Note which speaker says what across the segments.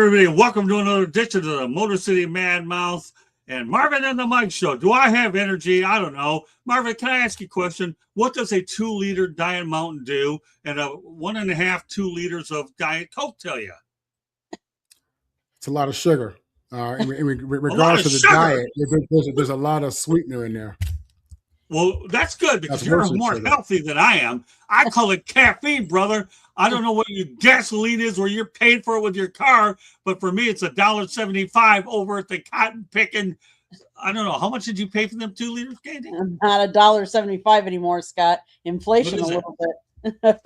Speaker 1: everybody? Welcome to another edition of the Motor City Mad Mouth and Marvin and the Mike Show. Do I have energy? I don't know. Marvin, can I ask you a question? What does a 2-liter Diet Mountain Dew and a 1.5, 2 liters of Diet Coke tell you?
Speaker 2: It's a lot of sugar. Regardless of the diet, there's a lot of sweetener in there.
Speaker 1: Well, that's good because you're more healthy than I am. I call it caffeine, brother. I don't know what your gasoline is where you're paying for it with your car, but for me, it's $1.75 over at the cotton picking. I don't know. How much did you pay for them 2 liters, Candy?
Speaker 3: Not $1.75 anymore, Scott. Inflation a little bit.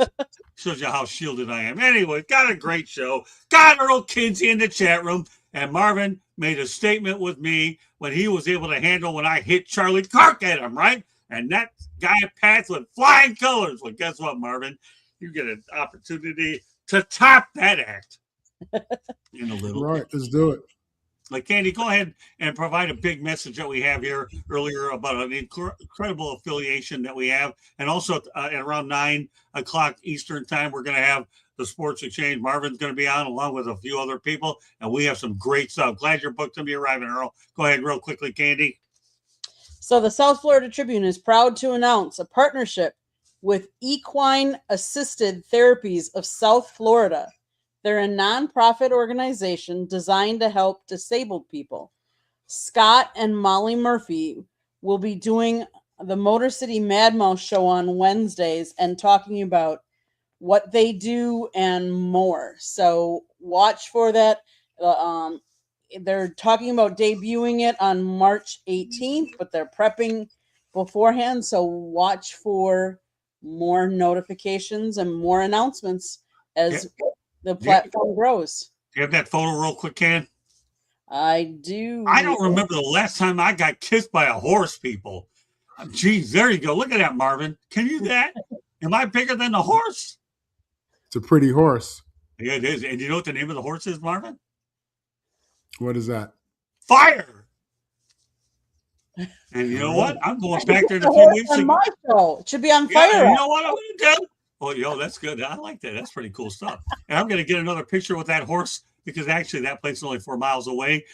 Speaker 1: Shows you how shielded I am. Anyway, got a great show. Got Earl Kinsey in the chat room. And Marvin made a statement with me when he was able to handle when I hit Charlie Kirk at him, right? And that guy passed with flying colors. Well, guess what, Marvin? You get an opportunity to top that act in a little.
Speaker 2: Right, let's do it.
Speaker 1: Like, Candy, go ahead and provide a big message that we have here earlier about an incredible affiliation that we have. And also at around 9 o'clock Eastern time, we're going to have the Sports Exchange. Marvin's going to be on along with a few other people. And we have some great stuff. Glad you're booked to be arriving, Earl. Go ahead real quickly, Candy.
Speaker 3: So the South Florida Tribune is proud to announce a partnership with Equine Assisted Therapies of South Florida. They're a nonprofit organization designed to help disabled people. Scott and Molly Murphy will be doing the Motor City Mad Mouth show on Wednesdays and talking about what they do and more. So watch for that. They're talking about debuting it on March 18th, but they're prepping beforehand. So watch for more notifications and more announcements as the platform grows.
Speaker 1: Do you have that photo real quick, Ken?
Speaker 3: I do.
Speaker 1: I don't remember the last time I got kissed by a horse, people. Geez, there you go. Look at that, Marvin. Can you do that? Am I bigger than the horse?
Speaker 2: It's a pretty horse.
Speaker 1: Yeah, it is. And you know what the name of the horse is, Marvin?
Speaker 2: What is that?
Speaker 1: Fire. And you know what? I'm going back there in a few weeks
Speaker 3: ago. My show. It should be on fire.
Speaker 1: You know what I'm going to do? Oh, that's good. I like that. That's pretty cool stuff. And I'm going to get another picture with that horse because actually that place is only 4 miles away.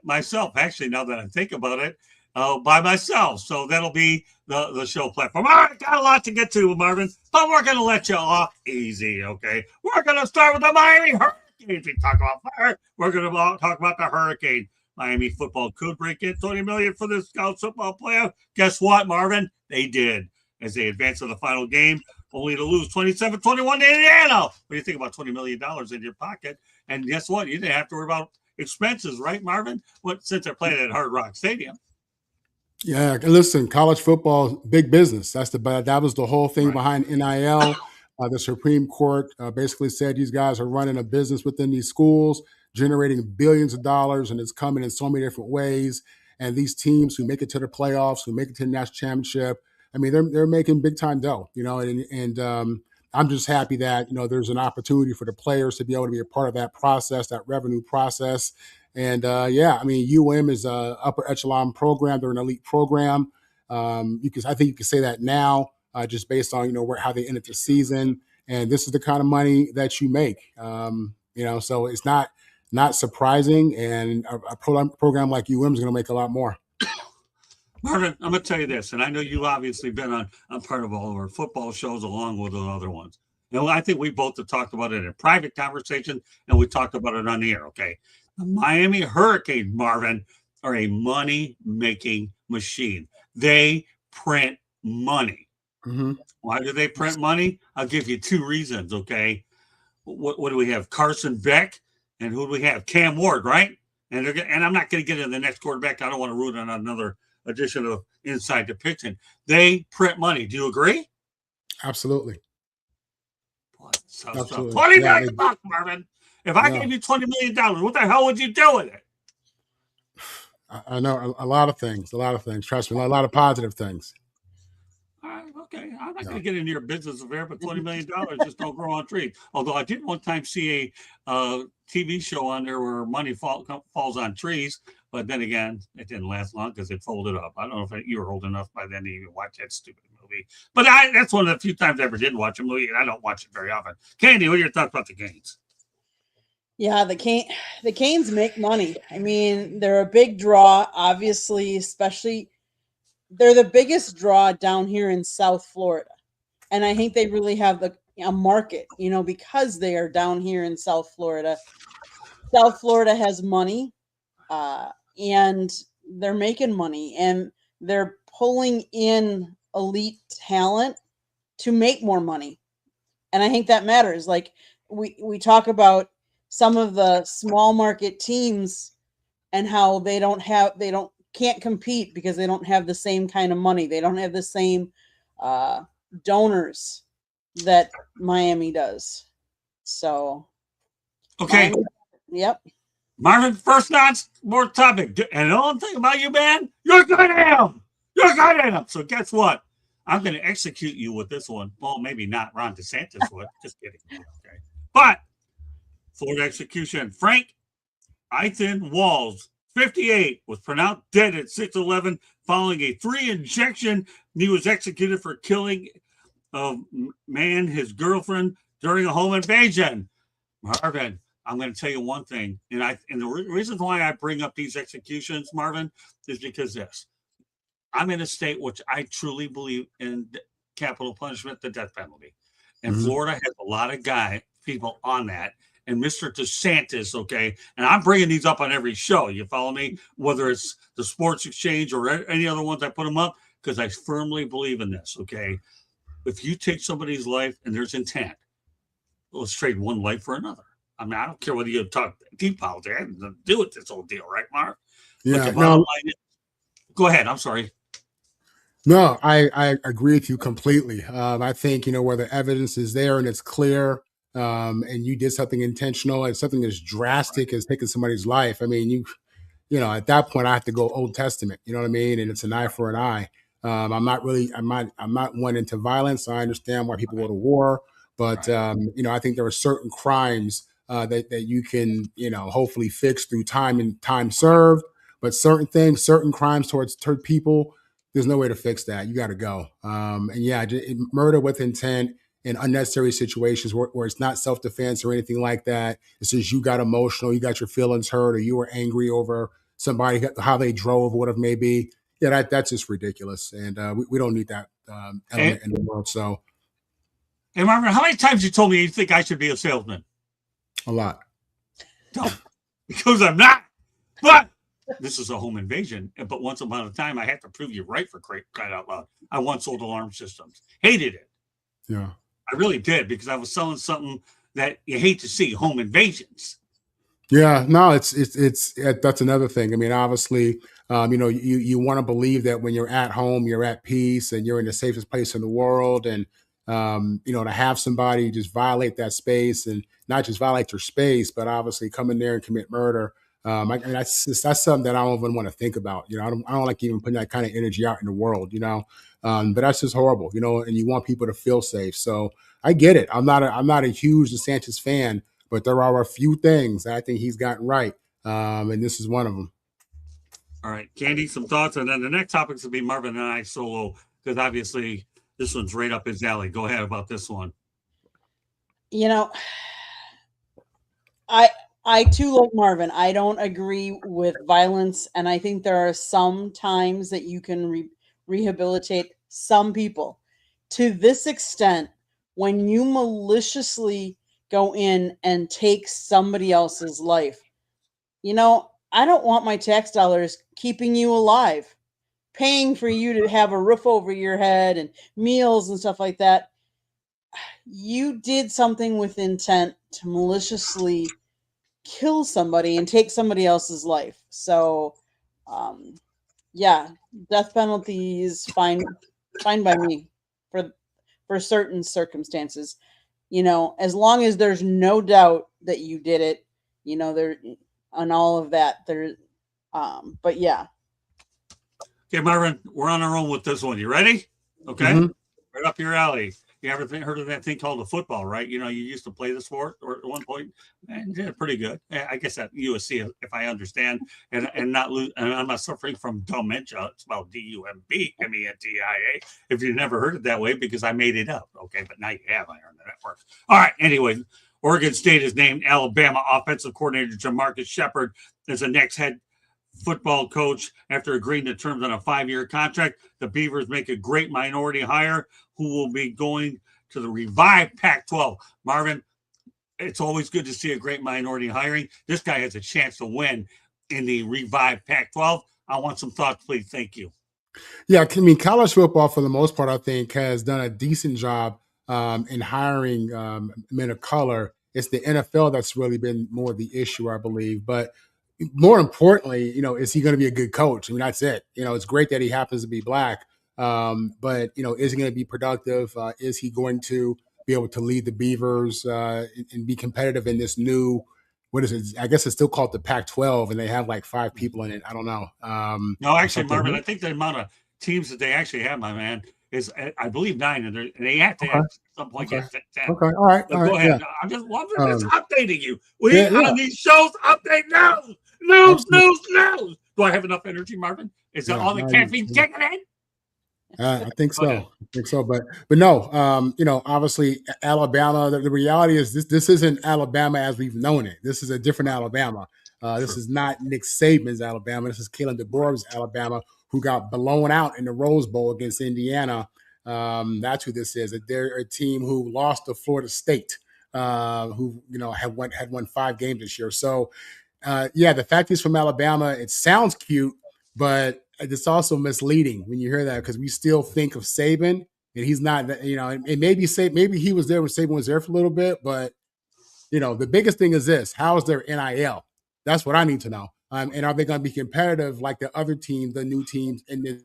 Speaker 1: Myself, actually, now that I think about it, by myself. So that'll be the show platform. All right, got a lot to get to, Marvin, but we're going to let you off easy, okay? We're going to start with the Miami Hurricanes. We talk about fire. We're going to talk about the Hurricane. Miami football could break in $20 million for the Scouts football playoff. Guess what, Marvin? They did as they advanced to the final game, only to lose 27-21 to Indiana. What do you think about $20 million in your pocket? And guess what? You didn't have to worry about expenses, right, Marvin? Since they're playing at Hard Rock Stadium.
Speaker 2: Yeah, listen, college football, big business. That was the whole thing behind NIL. The Supreme Court basically said these guys are running a business within these schools, generating billions of dollars, and it's coming in so many different ways. And these teams who make it to the playoffs, who make it to the national championship, I mean, they're making big time dough, and I'm just happy that, there's an opportunity for the players to be able to be a part of that process, that revenue process. And I mean, UM is a upper echelon program. They're an elite program. I think you can say that now, just based on, how they ended the season. And this is the kind of money that you make, so it's not surprising. And a program like UM is going to make a lot more.
Speaker 1: Marvin, I'm going to tell you this, and I know you've obviously been on part of all of our football shows along with the other ones. And I think we both have talked about it in private conversation, and we talked about it on the air, okay? The Miami Hurricanes, Marvin, are a money-making machine. They print money.
Speaker 2: Mm-hmm.
Speaker 1: Why do they print money? I'll give you 2 reasons, okay? What do we have? Carson Beck, and who do we have? Cam Ward, right? And I'm not going to get into the next quarterback. I don't want to ruin it on another edition of Inside the Pitching. They print money. Do you agree?
Speaker 2: Absolutely.
Speaker 1: Absolutely. $20 million, Marvin. If I gave you $20 million, what the hell would you do with it?
Speaker 2: I know a lot of things. Trust me, a lot of positive things.
Speaker 1: Okay. I'm not going to get into your business affair, but $20 million just don't grow on trees. Although I did one time see a TV show on there where money falls on trees. But then again, it didn't last long because it folded up. I don't know if you were old enough by then to even watch that stupid movie. But that's one of the few times I ever did watch a movie, and I don't watch it very often. Candy, what are your thoughts about the Canes?
Speaker 3: Yeah, the Canes make money. I mean, they're a big draw, obviously, especially they're the biggest draw down here in South Florida. And I think they really have a market, because they are down here in South Florida. South Florida has money, uh, and they're making money, and they're pulling in elite talent to make more money. And I think that matters. Like we talk about some of the small market teams and how they don't can't compete because they don't have the same kind of money. They don't have the same uh, donors that Miami does. So,
Speaker 1: Okay,
Speaker 3: Miami, yep.
Speaker 1: Marvin, first non-sport topic. And the only thing about you, man, you're good at him. You're good at him. So guess what? I'm going to execute you with this one. Well, maybe not Ron DeSantis would. Just kidding. Okay. But Florida execution. Frank Ethan Walls, 58, was pronounced dead at 6'11 following a 3 injection. He was executed for killing his girlfriend during a home invasion. Marvin, I'm going to tell you one thing, and the reason why I bring up these executions, Marvin, is because I'm in a state which I truly believe in capital punishment, the death penalty, and Florida has a lot of people on that. And Mr. DeSantis, okay, and I'm bringing these up on every show. You follow me? Whether it's the Sports Exchange or any other ones, I put them up because I firmly believe in this. Okay, if you take somebody's life and there's intent, let's trade one life for another. I mean, I don't care whether you talk deep politics. It has to do with this whole deal, right, Mark?
Speaker 2: Yeah.
Speaker 1: Go ahead. I'm sorry.
Speaker 2: No, I agree with you completely. I think, where the evidence is there and it's clear, and you did something intentional and something as drastic as taking somebody's life. I mean, at that point I have to go Old Testament, you know what I mean? And it's an eye for an eye. I'm not one into violence. I understand why people go to war, but I think there are certain crimes that you can, hopefully fix through time and time served. But certain crimes towards people, there's no way to fix that. You got to go. And yeah, murder with intent in unnecessary situations where it's not self-defense or anything like that. It's just you got emotional, you got your feelings hurt, or you were angry over somebody, how they drove, or whatever it may be. Yeah, that's just ridiculous. And we don't need that element in the world. So,
Speaker 1: hey, Marvin, how many times you told me you think I should be a salesman?
Speaker 2: A lot.
Speaker 1: No, because I'm not. But this is a home invasion. But once upon a time, I had to prove you right for crying out loud. I once sold alarm systems. Hated it.
Speaker 2: Yeah.
Speaker 1: I really did, because I was selling something that you hate to see, home invasions.
Speaker 2: Yeah, no, it's that's another thing. I mean, obviously, you want to believe that when you're at home, you're at peace and you're in the safest place in the world. And, to have somebody just violate that space, and not just violate your space, but obviously come in there and commit murder. That's something that I don't even want to think about. I don't like even putting that kind of energy out in the world, but that's just horrible, and you want people to feel safe. So I get it. I'm not a huge DeSantis fan, but there are a few things that I think he's gotten right. And this is one of them.
Speaker 1: All right, Candy, some thoughts. And then the next topics will be Marvin and I solo, because obviously this one's right up his alley. Go ahead about this one.
Speaker 3: I too, like Marvin, I don't agree with violence. And I think there are some times that you can rehabilitate some people. To this extent, when you maliciously go in and take somebody else's life, I don't want my tax dollars keeping you alive, paying for you to have a roof over your head and meals and stuff like that. You did something with intent to maliciously kill somebody and take somebody else's life. So, yeah, death penalty is fine by me for certain circumstances. As long as there's no doubt that you did it, there on all of that. But yeah.
Speaker 1: Okay, Marvin, we're on our own with this one. You ready? Okay, right up your alley. You ever heard of that thing called a football, right? You used to play the sport or at one point, and did pretty good. I guess at USC, if I understand, and not lose, and I'm not suffering from dementia. It's about DUMBMENTIA. If you've never heard it that way, because I made it up, okay? But now you have. I earned the network. All right. Anyway, Oregon State has named Alabama offensive coordinator Jamarcus Shepard as the next head football coach after agreeing to terms on a 5-year contract. The Beavers make a great minority hire who will be going to the revived Pac-12. Marvin, it's always good to see a great minority hiring. This guy has a chance to win in the revived Pac-12. I want some thoughts, please. Thank you.
Speaker 2: Yeah, I mean, college football, for the most part, I think, has done a decent job in hiring men of color. It's the NFL that's really been more the issue, I believe. But more importantly, is he going to be a good coach? I mean, that's it. It's great that he happens to be black, but is he going to be productive? Is he going to be able to lead the Beavers and be competitive in this new? What is it? I guess it's still called the Pac-12, and they have like 5 people in it. I don't know.
Speaker 1: No, actually, Marvin, I think the amount of teams that they actually have, my man, is I believe 9, and they have to at some point get 10.
Speaker 2: Okay, all right.
Speaker 1: Go ahead.
Speaker 2: Yeah.
Speaker 1: I'm just updating you. We on these shows update news. Do I have enough energy, Marvin? Is that all the caffeine kicking in?
Speaker 2: I think so. But no, obviously Alabama, the reality is this isn't Alabama as we've known it. This is a different Alabama. This is not Nick Saban's Alabama. This is Kalen DeBoer's Alabama, who got blown out in the Rose Bowl against Indiana. That's who this is. They're a team who lost to Florida State, who had won 5 games this year. So the fact he's from Alabama, it sounds cute, but it's also misleading when you hear that, because we still think of Saban, and he's not. And maybe he was there when Saban was there for a little bit, but the biggest thing is this: how is their NIL? That's what I need to know. And are they going to be competitive like the other teams, the new teams in the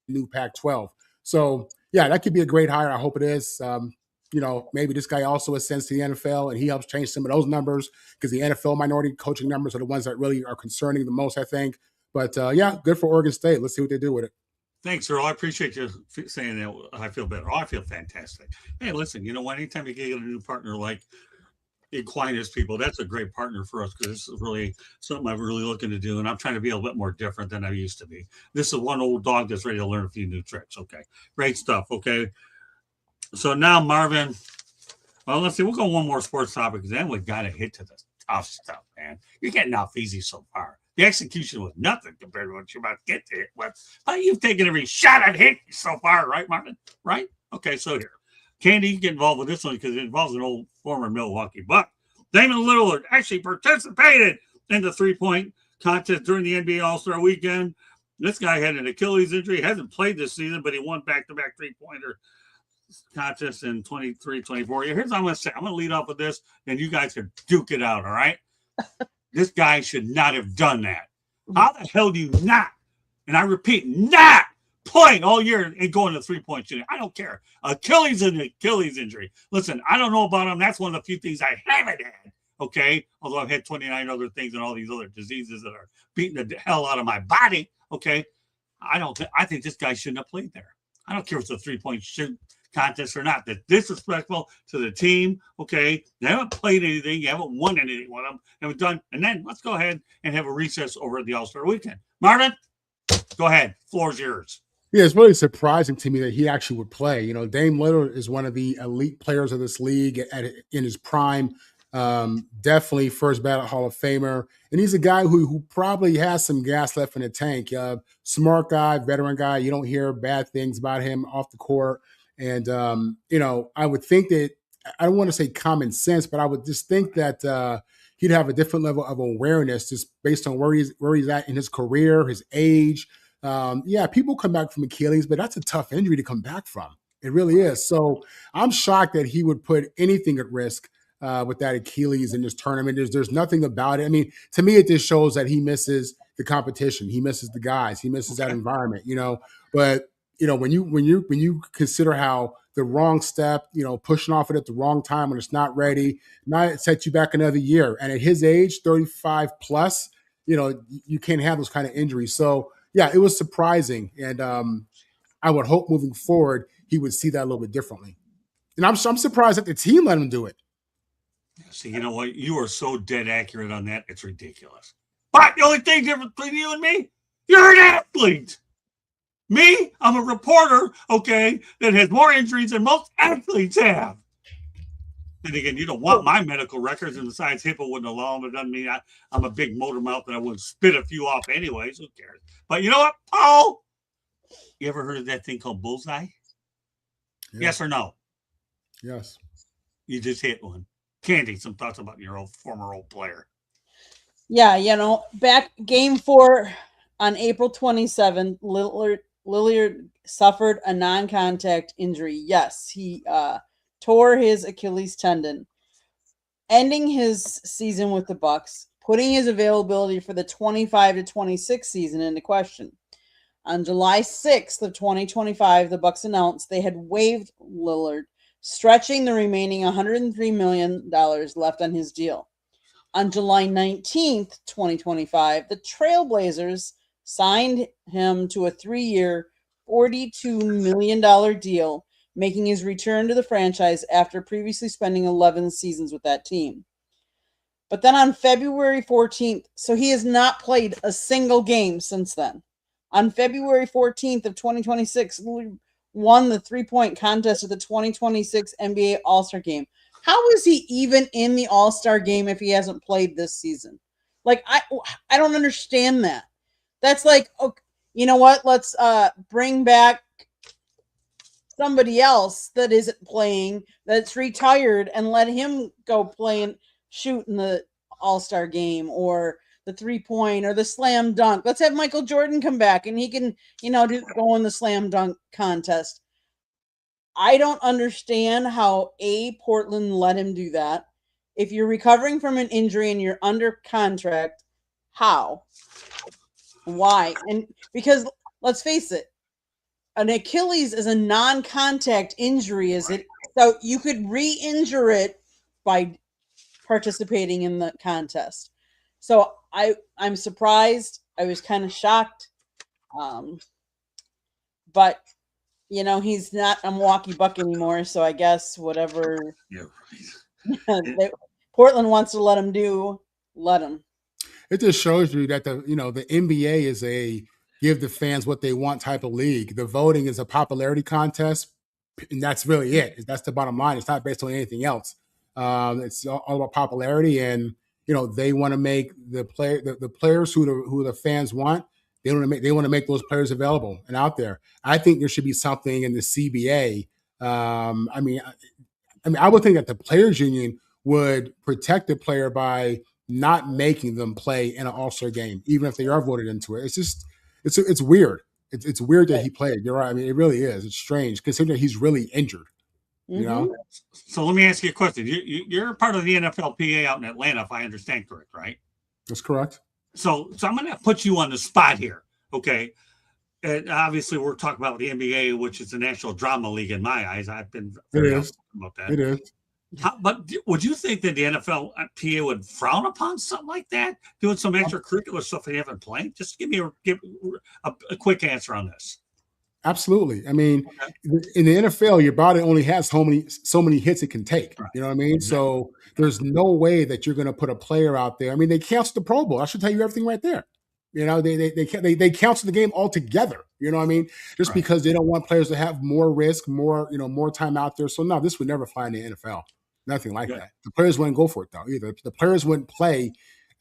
Speaker 2: new Pac-12? So that could be a great hire. I hope it is. Maybe this guy also ascends to the NFL and he helps change some of those numbers, because the NFL minority coaching numbers are the ones that really are concerning the most, I think. But good for Oregon State. Let's see what they do with it.
Speaker 1: Thanks, Earl. I appreciate you saying that. I feel better. I feel fantastic. Hey, listen, you know what? Anytime you get a new partner like Aquinas people, that's a great partner for us, because this is really something I'm really looking to do, and I'm trying to be a little bit more different than I used to be. This is one old dog that's ready to learn a few new tricks. Okay, great stuff. Okay, so now Marvin, well, let's see. We'll go one more sports topic, because then we got to hit to the tough stuff, man. You're getting off easy so far. The execution was nothing compared to what you're about to get to. But you've taken every shot I've hit so far, right, Marvin? Right? Okay, so here. Candy, you get involved with this one because it involves an old former Milwaukee Buck. Damian Lillard actually participated in the 3-point contest during the NBA All-Star Weekend. This guy had an Achilles injury. He hasn't played this season, but he won back-to-back 3-pointer contests in 23-24. Here's what I'm going to say. I'm going to lead off with this, and you guys can duke it out, all right? This guy should not have done that. How the hell do you not, and I repeat, not playing all year and going to 3-point shooting? I don't care. Achilles injury. Listen, I don't know about him. That's one of the few things I haven't had, okay? Although I've had 29 other things and all these other diseases that are beating the hell out of my body, okay? I think this guy shouldn't have played there. I don't care if it's a 3-point shoot contest or not. That's disrespectful to the team, okay? They haven't played anything. You haven't won anything with them. Haven't done. And then let's go ahead and have a recess over the All-Star Weekend. Marvin, go ahead. Floor's yours.
Speaker 2: Yeah, it's really surprising to me that he actually would play. Dame Lillard is one of the elite players of this league in his prime. Definitely first ballot Hall of Famer. And he's a guy who probably has some gas left in the tank. Smart guy, veteran guy. You don't hear bad things about him off the court. And, I would think that, I don't want to say common sense, but I would just think that he'd have a different level of awareness just based on where he's at in his career, his age. People come back from Achilles, but that's a tough injury to come back from. It really is. So I'm shocked that he would put anything at risk with that Achilles in this tournament. There's nothing about it. I mean, to me, it just shows that he misses the competition. He misses the guys. He misses that environment, But when you consider how the wrong step, pushing off it at the wrong time when it's not ready, now it sets you back another year. And at his age, 35 plus, you can't have those kind of injuries. So it was surprising. And I would hope moving forward, he would see that a little bit differently. And I'm surprised that the team let him do it.
Speaker 1: See, you know what? You are so dead accurate on that. It's ridiculous. But the only thing different between you and me, you're an athlete. Me, I'm a reporter, okay, that has more injuries than most athletes have. And again, you don't want my medical records, and besides, HIPAA wouldn't allow them. It doesn't mean I'm a big motor mouth and I wouldn't spit a few off anyways. Who cares? But you know what, Paul? You ever heard of that thing called bullseye? Yeah. Yes or no?
Speaker 2: Yes.
Speaker 1: You just hit one. Candy, some thoughts about your former player.
Speaker 3: Yeah, back game 4 on April 27th, Lillard suffered a non-contact injury. Yes, he tore his Achilles tendon, ending his season with the Bucks, putting his availability for the 25-26 season into question. On July 6th of 2025, the Bucks announced they had waived Lillard, stretching the remaining $103 million left on his deal. On July 19th, 2025, the Trailblazers signed him to a 3-year, $42 million deal, making his return to the franchise after previously spending 11 seasons with that team. But then on February 14th, so he has not played a single game since then. On February 14th of 2026, Lillard won the three-point contest at the 2026 NBA All-Star Game. How is he even in the All-Star Game if he hasn't played this season? Like, I don't understand that. That's like, okay, you know what? Let's bring back somebody else that isn't playing, that's retired, and let him go play and shoot in the All-Star Game or the 3-point or the slam dunk. Let's have Michael Jordan come back and he can, go in the slam dunk contest. I don't understand how Portland let him do that. If you're recovering from an injury and you're under contract, how? Why? And because let's face it, an Achilles is a non-contact injury, is it? So you could re-injure it by participating in the contest. So I'm surprised. I was kind of shocked. But he's not a Milwaukee Buck anymore, so I guess whatever Portland wants to let him do, let him.
Speaker 2: It just shows you that the NBA is a give the fans what they want type of league. The voting is a popularity contest, and that's really it. That's the bottom line. It's not based on anything else. It's all about popularity, and they want to make the players who the fans want. They want to make those players available and out there. I think there should be something in the CBA. I mean, I would think that the players union would protect the player by not making them play in an All-Star game, even if they are voted into it. It's just, it's weird. It's weird that he played. You're right. I mean, it really is. It's strange considering he's really injured.
Speaker 3: Mm-hmm.
Speaker 1: So let me ask you a question. You're part of the NFLPA out in Atlanta, if I understand correct, right?
Speaker 2: That's correct.
Speaker 1: So I'm going to put you on the spot here, okay? And obviously, we're talking about the NBA, which is the National Drama League in my eyes. I've been very outspoken about that.
Speaker 2: It is.
Speaker 1: But would you think that the NFLPA would frown upon something like that? Doing some extracurricular stuff they haven't played? Just give me a quick answer on this.
Speaker 2: Absolutely. I mean, in the NFL, your body only has so many hits it can take. Right. You know what I mean? Mm-hmm. So there's no way that you're going to put a player out there. I mean, they canceled the Pro Bowl. I should tell you everything right there. They canceled the game altogether. You know what I mean? Just because they don't want players to have more risk, more time out there. So no, this would never fly in the NFL. Nothing like that. The players wouldn't go for it though either. The players wouldn't play.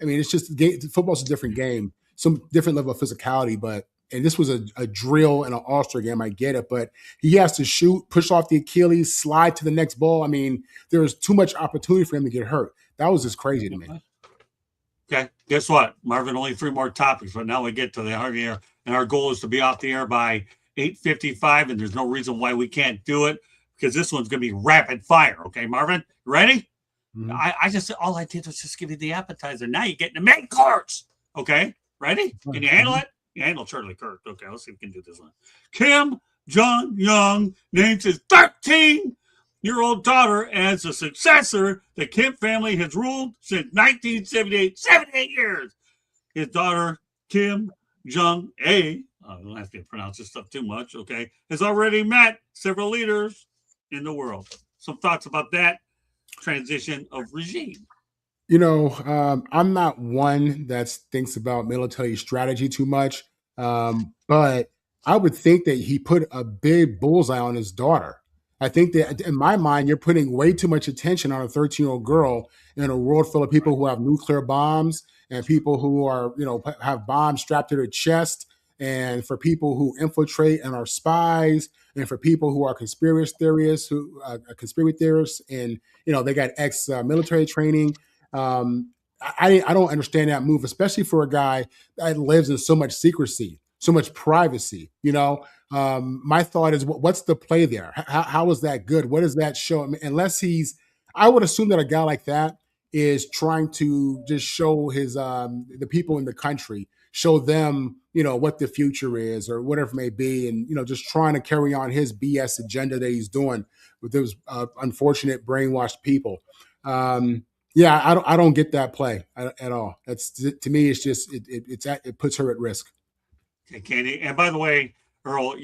Speaker 2: I mean, it's just football's a different game, some different level of physicality, and this was a drill and an All-Star game. I get it, but he has to shoot, push off the Achilles, slide to the next ball. I mean, there's too much opportunity for him to get hurt. That was just crazy to me.
Speaker 1: Okay, guess what, Marvin? Only 3 more topics, but now we get to the hard air, and our goal is to be off the air by 8:55, and there's no reason why we can't do it because this one's going to be rapid fire. Okay, Marvin, you ready? Mm-hmm. All I did was just give you the appetizer. Now you're getting the main course. Okay, ready? Can you handle it? You handle Charlie Kirk. Okay, let's see if we can do this one. Kim Jong-un names his 13-year-old daughter as the successor. The Kim family has ruled since 1978, 78 years. His daughter, Kim Jong-a, I don't have to pronounce this stuff too much, okay, has already met several leaders in the world. Some thoughts about that transition of regime?
Speaker 2: I'm not one that thinks about military strategy too much, but I would think that he put a big bullseye on his daughter. I think that in my mind, you're putting way too much attention on a 13-year-old girl in a world full of people who have nuclear bombs and people who are, have bombs strapped to their chest, and for people who infiltrate and are spies, and for people who are conspiracy theorists, and they got military training. I don't understand that move, especially for a guy that lives in so much secrecy, so much privacy. My thought is, what's the play there? How is that good? What does that show? I mean, I would assume that a guy like that is trying to just show his the people in the country, show them what the future is or whatever it may be, and just trying to carry on his BS agenda that he's doing with those unfortunate brainwashed people. Yeah, I don't get that play at all. That's, to me, it's just it puts her at risk.
Speaker 1: Okay, Candy. And by the way, Earl,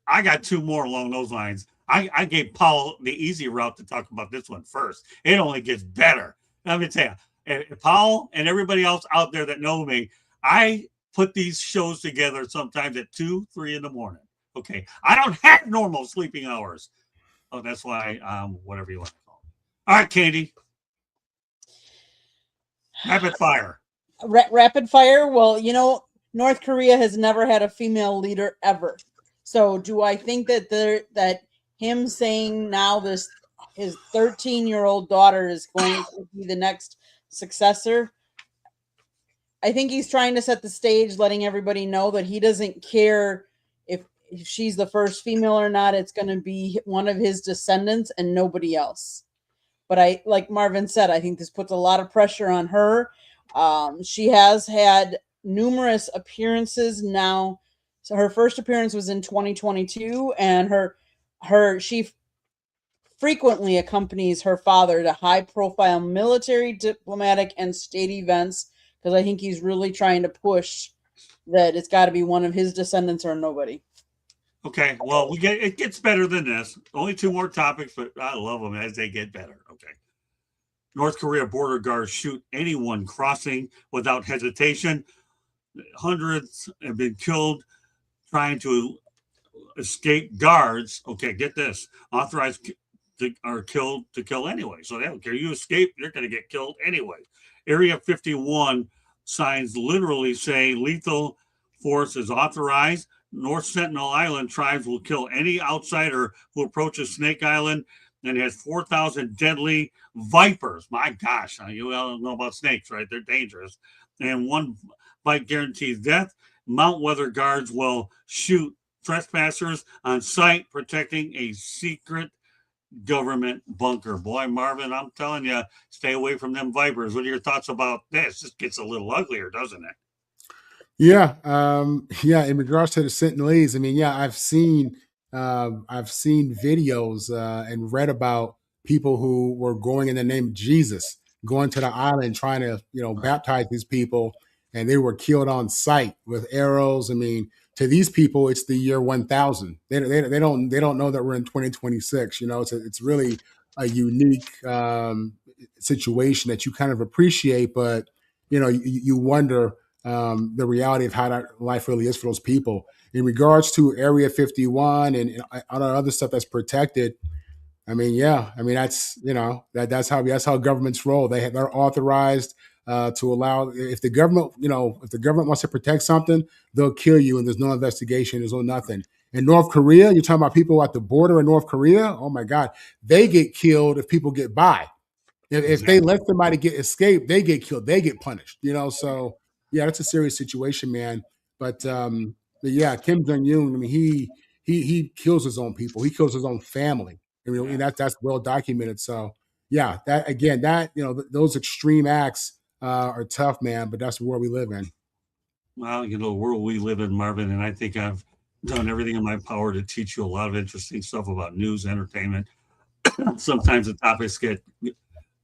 Speaker 1: I got two more along those lines. I gave Paul the easy route to talk about this one first. It only gets better. Let me tell you, Paul and everybody else out there that know me, I put these shows together sometimes at 2, 3 in the morning. Okay, I don't have normal sleeping hours. Oh, that's why, whatever you want to call it. All right, Candy. Rapid fire.
Speaker 3: Rapid fire. Well, North Korea has never had a female leader ever. So do I think that him saying now his 13-year-old daughter is going to be the next successor? I think he's trying to set the stage, letting everybody know that he doesn't care if she's the first female or not. It's going to be one of his descendants and nobody else. But like Marvin said, I think this puts a lot of pressure on her. She has had numerous appearances now. So her first appearance was in 2022, and she frequently accompanies her father to high-profile military, diplomatic, and state events, because I think he's really trying to push that it's got to be one of his descendants or nobody.
Speaker 1: Okay, well, it gets better than this. Only 2 more topics, but I love them as they get better. Okay. North Korea border guards shoot anyone crossing without hesitation. Hundreds have been killed trying to escape guards. Okay, get this. Authorized are killed to kill anyway. So they don't care. You escape, you're going to get killed anyway. Area 51 signs literally say lethal force is authorized. North Sentinel Island tribes will kill any outsider who approaches Snake Island, and has 4,000 deadly vipers. My gosh, you all know about snakes, right? They're dangerous. And 1 bite guarantees death. Mount weather guards will shoot trespassers on site, protecting a secret government bunker. Boy, Marvin, I'm telling you, stay away from them vipers. What are your thoughts about this? This gets a little uglier, doesn't it?
Speaker 2: Yeah. In regards to the Sentinelese, I mean, yeah, I've seen videos and read about people who were going in the name of Jesus, going to the island, trying to, baptize these people, and they were killed on sight with arrows. I mean, to these people, it's the year 1000. They don't know that we're in 2026. It's really a unique situation that you kind of appreciate, but you wonder the reality of how that life really is for those people. In regards to Area 51 and other stuff that's protected, I mean, yeah, I mean that's that's how governments roll. They're authorized to allow, if the government wants to protect something, they'll kill you, and there's no investigation, there's no nothing. In North Korea, you're talking about people at the border in North Korea. Oh my God, they get killed if people get by. If they let somebody escape, they get killed, they get punished. So yeah, that's a serious situation, man. But yeah, Kim Jong-un, I mean, he kills his own people. He kills his own family. I mean, that's well documented. So yeah, those extreme acts are tough, man. But that's the world we live in.
Speaker 1: Well, the world we live in, Marvin, and I think I've done everything in my power to teach you a lot of interesting stuff about news, entertainment. Sometimes the topics get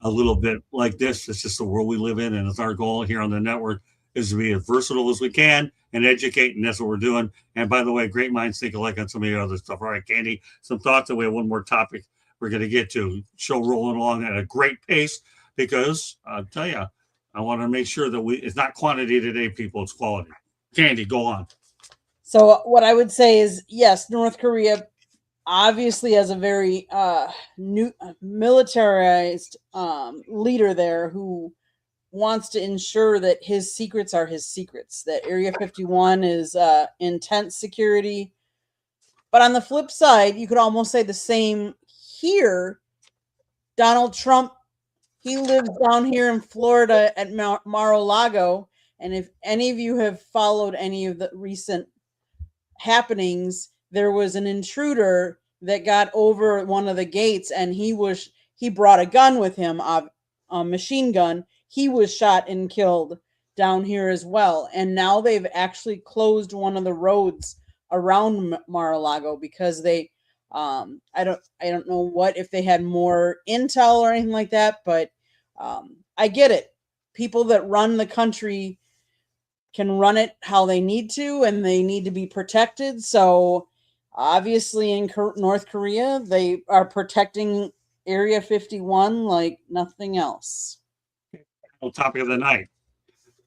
Speaker 1: a little bit like this. It's just the world we live in, and it's our goal here on the network is to be as versatile as we can and educate, and that's what we're doing. And by the way, great minds think alike on some of the other stuff. All right, Candy, some thoughts, and we have one more topic we're going to get to. Show rolling along at a great pace, because I'll tell you, I want to make sure that it's not quantity today, people, it's quality. Candy, go on.
Speaker 3: So what I would say is, yes, North Korea obviously has a very new militarized leader there who wants to ensure that his secrets are his secrets, that Area 51 is intense security. But on the flip side, you could almost say the same here. Donald Trump, he lives down here in Florida at Mar-a-Lago. And if any of you have followed any of the recent happenings, there was an intruder that got over one of the gates, and he brought a gun with him, a machine gun. He was shot and killed down here as well. And now they've actually closed one of the roads around Mar-a-Lago because they I don't know what if they had more intel or anything like that, but I get it. People that run the country can run it how they need to, and they need to be protected. So obviously in North Korea, they are protecting Area 51 like nothing else.
Speaker 1: Topic of the night.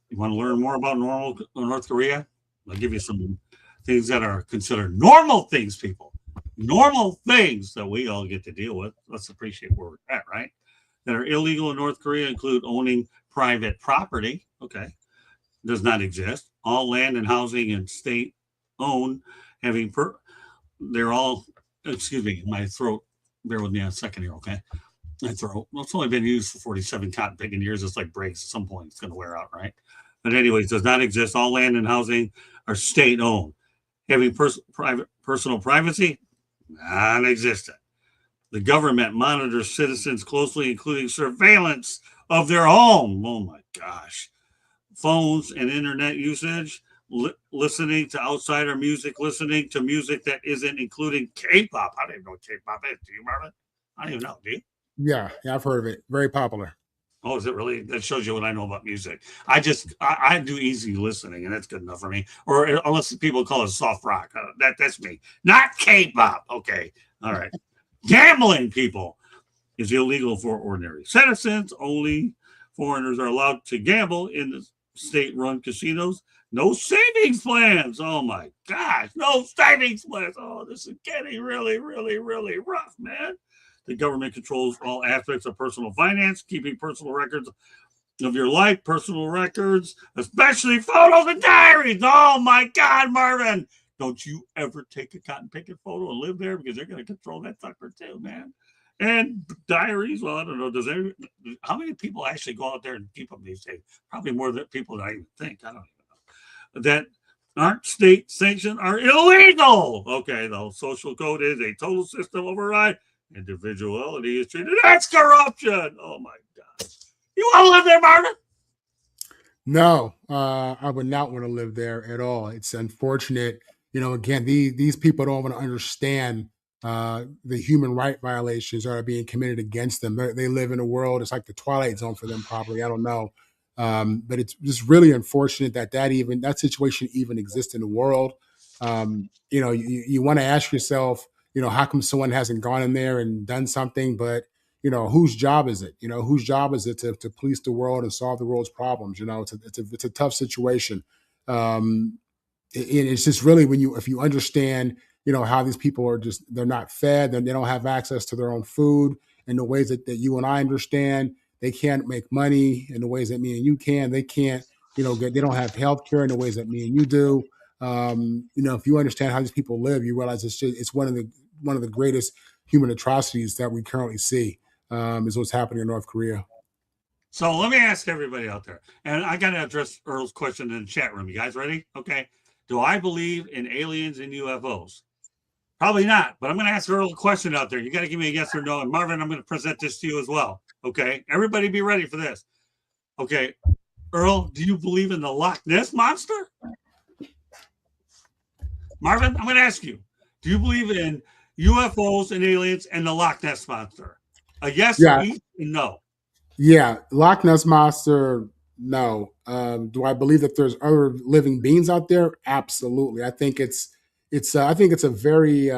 Speaker 1: You want to learn more about North Korea? I'll give you some things that are considered normal things, people. Normal things that we all get to deal with. Let's appreciate where we're at, right? That are illegal in North Korea include owning private property. Okay. Does not exist. All land and housing and state owned, they're all, excuse me, my throat, bear with me a second here, okay? My throat, well, it's only been used for 47 cotton picking years. It's like brakes. At some point, it's going to wear out, right? But anyways, does not exist. All land and housing are state owned. Having personal privacy, non-existent. The government monitors citizens closely, including surveillance of their home. Oh my gosh. Phones and internet usage, listening to outsider music, listening to music that isn't including K-pop. I don't even know what K-pop is. Do you, Marvin? I don't even know. Do you?
Speaker 2: Yeah, I've heard of it. Very popular.
Speaker 1: Oh, is it really? That shows you what I know about music. I do easy listening, and that's good enough for me. Or unless people call it soft rock, that's me. Not K-pop. Okay, all right. Gambling, people, is illegal for ordinary citizens. Only foreigners are allowed to gamble in the state-run casinos. No savings plans. Oh my gosh, no savings plans. Oh, this is getting really, really, really rough, man. The government controls all aspects of personal finance, keeping personal records of your life, personal records, especially photos and diaries. Oh my God, Marvin. Don't you ever take a cotton picking photo and live there, because they're going to control that sucker too, man. And diaries, well, I don't know. How many people actually go out there and keep them these days? Probably more than people that I even think. I don't even know. That aren't state sanctioned are illegal. Okay, the social code is a total system override. Individuality is treated. That's corruption. Oh my God. You want to live there, Marvin?
Speaker 2: No, I would not want to live there at all. It's unfortunate. Again, these people don't want to understand the human right violations that are being committed against them. They live in a world, it's like the Twilight Zone for them, probably. I don't know. But it's just really unfortunate that situation even exists in the world. You want to ask yourself, how come someone hasn't gone in there and done something? But whose job is it? Whose job is it to police the world and solve the world's problems? It's a tough situation. It's just really if you understand, how these people are they're not fed, they don't have access to their own food in the ways that you and I understand. They can't make money in the ways that me and you can. They can't, they don't have health care in the ways that me and you do. If you understand how these people live, you realize it's one of the greatest human atrocities that we currently see, is what's happening in North Korea.
Speaker 1: So let me ask everybody out there, and I got to address Earl's question in the chat room. You guys ready? Okay. Do I believe in aliens and UFOs? Probably not, but I'm going to ask Earl a question out there. You got to give me a yes or no. And Marvin, I'm going to present this to you as well. Okay. Everybody be ready for this. Okay. Earl, do you believe in the Loch Ness Monster? Marvin, I'm going to ask you, do you believe in UFOs and aliens and the Loch Ness Monster? A yes or no?
Speaker 2: Yeah. Loch Ness Monster, no. Do I believe that there's other living beings out there? Absolutely. I think it's very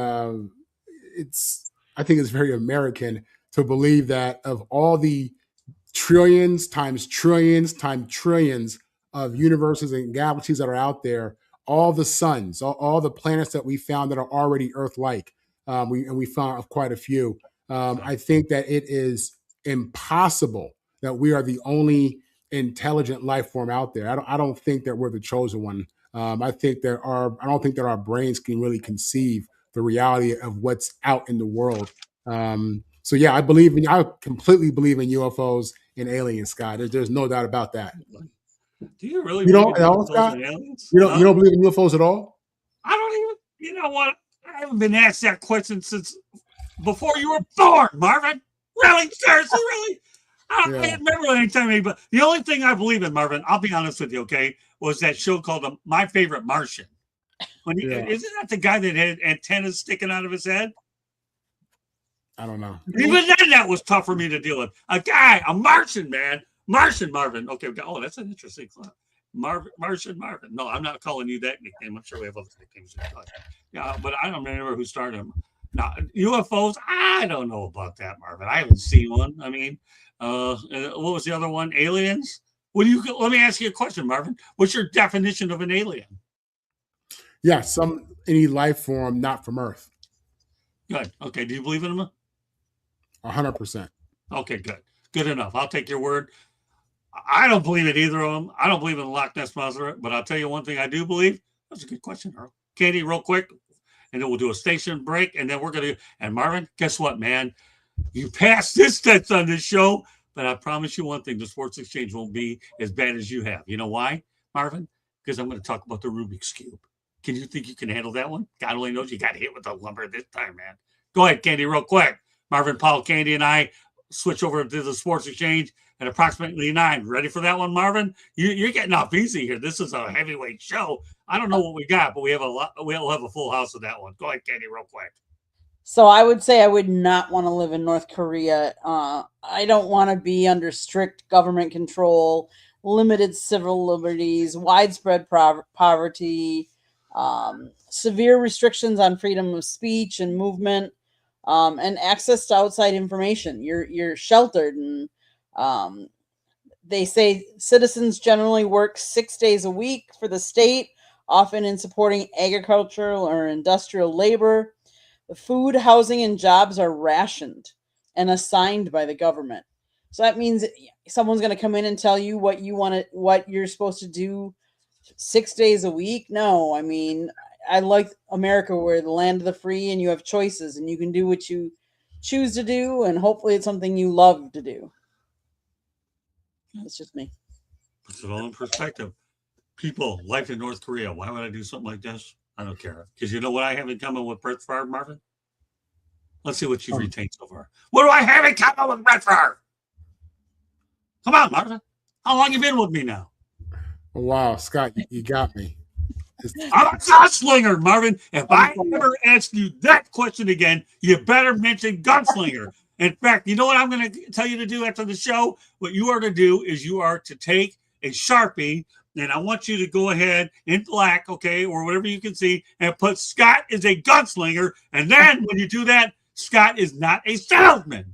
Speaker 2: American to believe that of all the trillions times trillions times trillions of universes and galaxies that are out there, all the suns, all the planets that we found that are already Earth-like, We found quite a few. I think that it is impossible that we are the only intelligent life form out there. I don't think that we're the chosen one. I don't think that our brains can really conceive the reality of what's out in the world. So yeah, I completely believe in UFOs and aliens, Scott. There's no doubt about that.
Speaker 1: Do you really
Speaker 2: You
Speaker 1: believe
Speaker 2: don't
Speaker 1: in
Speaker 2: at all,
Speaker 1: UFOs
Speaker 2: Scott?
Speaker 1: and aliens?
Speaker 2: You
Speaker 1: Huh?
Speaker 2: don't believe in UFOs at all?
Speaker 1: I don't even. You know what? I haven't been asked that question since before you were born, Marvin. Really? Seriously? Really? I
Speaker 2: Yeah.
Speaker 1: can't remember any time. But the only thing I believe in, Marvin, I'll be honest with you, okay, was that show called My Favorite Martian.
Speaker 2: Yeah.
Speaker 1: Isn't that the guy that had antennas sticking out of his head?
Speaker 2: I don't know.
Speaker 1: Even then, that was tough for me to deal with. A Martian, man. Martian Marvin. Okay. Oh, that's an interesting club. Martian Marvin. No, I'm not calling you that nickname. I'm sure we have other nicknames. Yeah, but I don't remember who started them. Now, UFOs, I don't know about that, Marvin. I haven't seen one. I mean, what was the other one? Aliens? Let me ask you a question, Marvin. What's your definition of an alien?
Speaker 2: Yeah, any life form not from Earth.
Speaker 1: Good. Okay. Do you believe in them?
Speaker 2: 100%.
Speaker 1: Okay, good. Good enough. I'll take your word. I don't believe in either of them. I don't believe in the Loch Ness Monster, but I'll tell you one thing I do believe. That's a good question, Earl. Candy, real quick, and then we'll do a station break, and then we're going to. And Marvin, guess what, man? You passed this test on this show, but I promise you one thing: the Sports Exchange won't be as bad as you have. You know why, Marvin? Because I'm going to talk about the Rubik's Cube. Can you think you can handle that one? God only knows you got hit with the lumber this time, man. Go ahead, Candy, real quick. Marvin, Paul, Candy, and I switch over to the Sports Exchange at approximately 9. Ready for that one, Marvin? You're getting off easy here. This is a heavyweight show. I don't know what we got, but we have a lot. We'll have a full house of that one. Go ahead, Candy, real quick.
Speaker 3: So I would say I would not want to live in North Korea. I don't want to be under strict government control, limited civil liberties, widespread poverty, severe restrictions on freedom of speech and movement, and access to outside information. You're sheltered, and they say citizens generally work 6 days a week for the state, often in supporting agricultural or industrial labor. The food, housing, and jobs are rationed and assigned by the government. So that means someone's going to come in and tell you what you're supposed to do 6 days a week. No, I mean, I like America, where the land of the free, and you have choices, and you can do what you choose to do, and hopefully it's something you love to do. That's just me.
Speaker 1: Puts it all in perspective. People, life in North Korea. Why would I do something like this? I don't care. Because you know what I have in common with Brett Favre, Marvin? Let's see what you've retained so far. What do I have in common with Brett Favre? Come on, Marvin. How long you been with me now?
Speaker 2: Oh, wow, Scott, you got me.
Speaker 1: I'm a gunslinger, Marvin. If I ever ask you that question again, you better mention gunslinger. In fact, you know what I'm going to tell you to do after the show? What you are to do is you are to take a Sharpie, and I want you to go ahead in black, okay, or whatever you can see, and put Scott is a gunslinger. And then when you do that, Scott is not a salesman.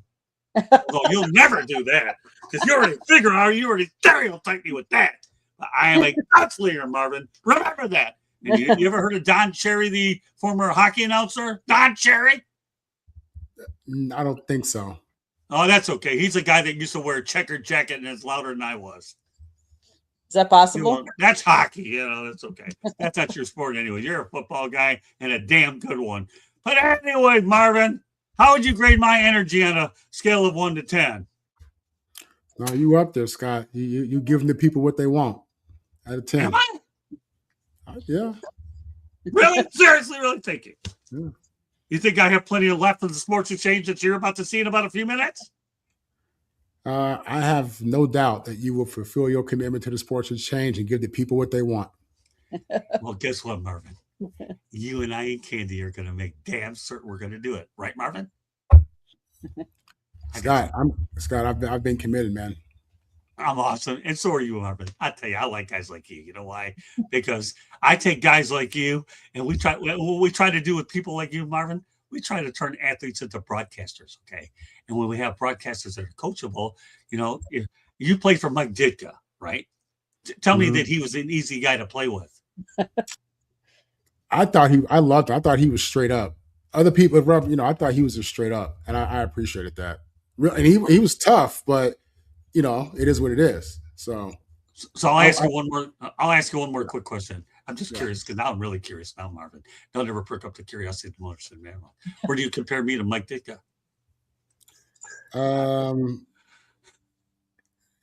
Speaker 1: Well, you'll never do that because you already stereotyped me with that. I am a gunslinger, Marvin. Remember that. And you ever heard of Don Cherry, the former hockey announcer? Don Cherry?
Speaker 2: I don't think so.
Speaker 1: Oh, that's okay. He's a guy that used to wear a checkered jacket and is louder than I was.
Speaker 3: Is that possible?
Speaker 1: That's hockey. That's okay. That's not your sport anyway. You're a football guy and a damn good one. But anyway, Marvin, how would you grade my energy on a scale of 1 to 10?
Speaker 2: No, you up there, Scott. You giving the people what they want out of 10.
Speaker 1: Am I?
Speaker 2: Yeah.
Speaker 1: Really? Seriously? Really? Thank you.
Speaker 2: Yeah.
Speaker 1: You think I have plenty of left of the Sports Exchange that you're about to see in about a few minutes?
Speaker 2: I have no doubt that you will fulfill your commitment to the Sports Exchange and give the people what they want.
Speaker 1: Well, guess what, Marvin? You and I and Candy are going to make damn certain we're going to do it. Right, Marvin?
Speaker 2: Scott, I've been committed, man.
Speaker 1: I'm awesome. And so are you, Marvin. I tell you, I like guys like you. You know why? Because I take guys like you, and what we try to do with people like you, Marvin, we try to turn athletes into broadcasters, okay? And when we have broadcasters that are coachable, if you played for Mike Ditka, right? Tell me that he was an easy guy to play with.
Speaker 2: I loved him. I thought he was straight up. other people, I thought he was just straight up, and I appreciated that. And he was tough, but it is what it is. So
Speaker 1: I'll ask you one more. I'll ask you one more quick question. I'm just
Speaker 2: Yeah.
Speaker 1: curious because now I'm really curious now, Marvin. Don't ever perk up the curiosity of the Motor City Man. Where do you compare me to Mike Ditka?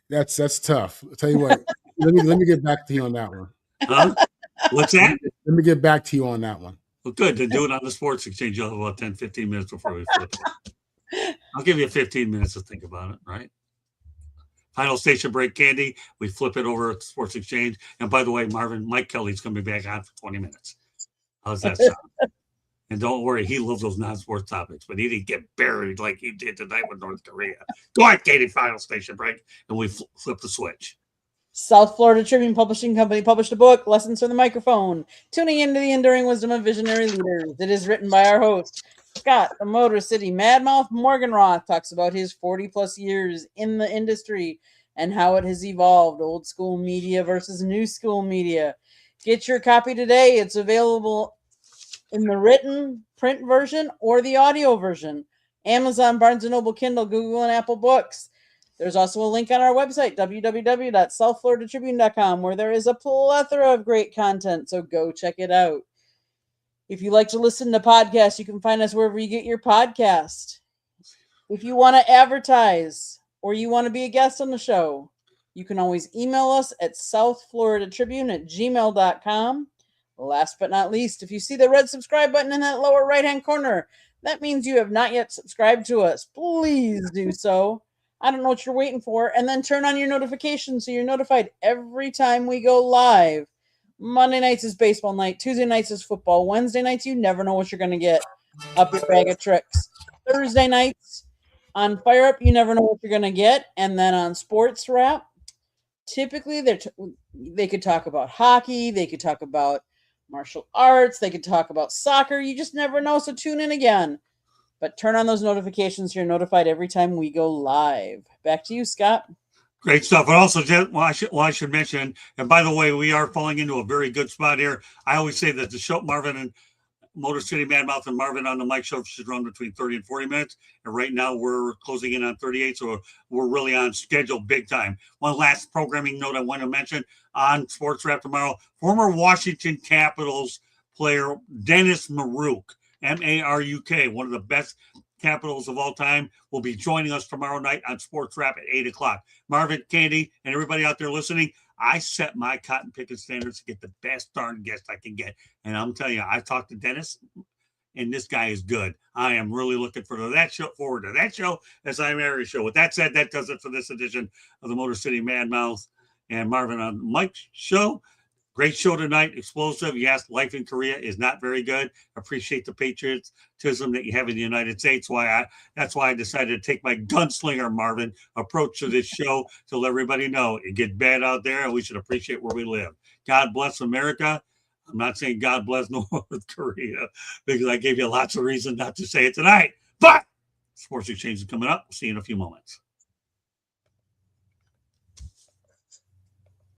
Speaker 2: That's tough. I'll tell you what. let me get back to you on that one.
Speaker 1: Huh? What's that?
Speaker 2: Let me get back to you on that one.
Speaker 1: Well, good. Then do it on the Sports Exchange. You'll have about 10, 15 minutes before we flip it. I'll give you 15 minutes to think about it, right? Final station break, Candy. We flip it over at the Sports Exchange. And by the way, Marvin, Mike Kelly's coming back on for 20 minutes. How's that sound? And don't worry, he loves those non-sports topics, but he didn't get buried like he did tonight with North Korea. Go ahead, Katie, final station break, and we flip the switch.
Speaker 3: South Florida Tribune Publishing Company published a book, Lessons from the Microphone, Tuning into the Enduring Wisdom of Visionary Leaders. It is written by our host, Scott, the Motor City Madmouth Morganroth, talks about his 40-plus years in the industry and how it has evolved, old school media versus new school media. Get your copy today. It's available in the written print version or the audio version. Amazon, Barnes & Noble, Kindle, Google, and Apple Books. There's also a link on our website, www.southfloridatribune.com, where there is a plethora of great content, so go check it out. If you like to listen to podcasts, you can find us wherever you get your podcast. If you want to advertise or you want to be a guest on the show, you can always email us at southfloridatribune@gmail.com. Last but not least, if you see the red subscribe button in that lower right-hand corner, that means you have not yet subscribed to us. Please do so. I don't know what you're waiting for. And then turn on your notifications so you're notified every time we go live. Monday nights is baseball night. Tuesday nights is football. Wednesday nights, you never know what you're going to get. Up your bag of tricks. Thursday nights on Fire Up, you never know what you're going to get. And then on Sports Wrap, typically they could talk about hockey. They could talk about martial arts. They could talk about soccer. You just never know. So tune in again. But turn on those notifications so you're notified every time we go live. Back to you, Scott.
Speaker 1: Great stuff. But also, I should mention, and by the way, we are falling into a very good spot here. I always say that the show, Marvin and Motor City Madmouth and Marvin on the mic show should run between 30 and 40 minutes. And right now we're closing in on 38, so we're really on schedule big time. One last programming note I want to mention on Sports Wrap tomorrow, former Washington Capitals player Dennis Maruk, M-A-R-U-K, one of the best Capitals of all time, will be joining us tomorrow night on Sports Wrap at 8 o'clock. Marvin, Candy, and everybody out there listening, I set my cotton picking standards to get the best darn guest I can get. And I'm telling you, I talked to Dennis, and this guy is good. I am really looking forward to that show as I am every show. With that said, that does it for this edition of the Motor City Madmouth and Marvin on Mike's show. Great show tonight. Explosive. Yes, life in Korea is not very good. Appreciate the patriotism that you have in the United States. That's why I decided to take my gunslinger, Marvin, approach to this show to let everybody know it gets bad out there and we should appreciate where we live. God bless America. I'm not saying God bless North Korea because I gave you lots of reason not to say it tonight. But Sports Exchange is coming up. We'll see you in a few moments.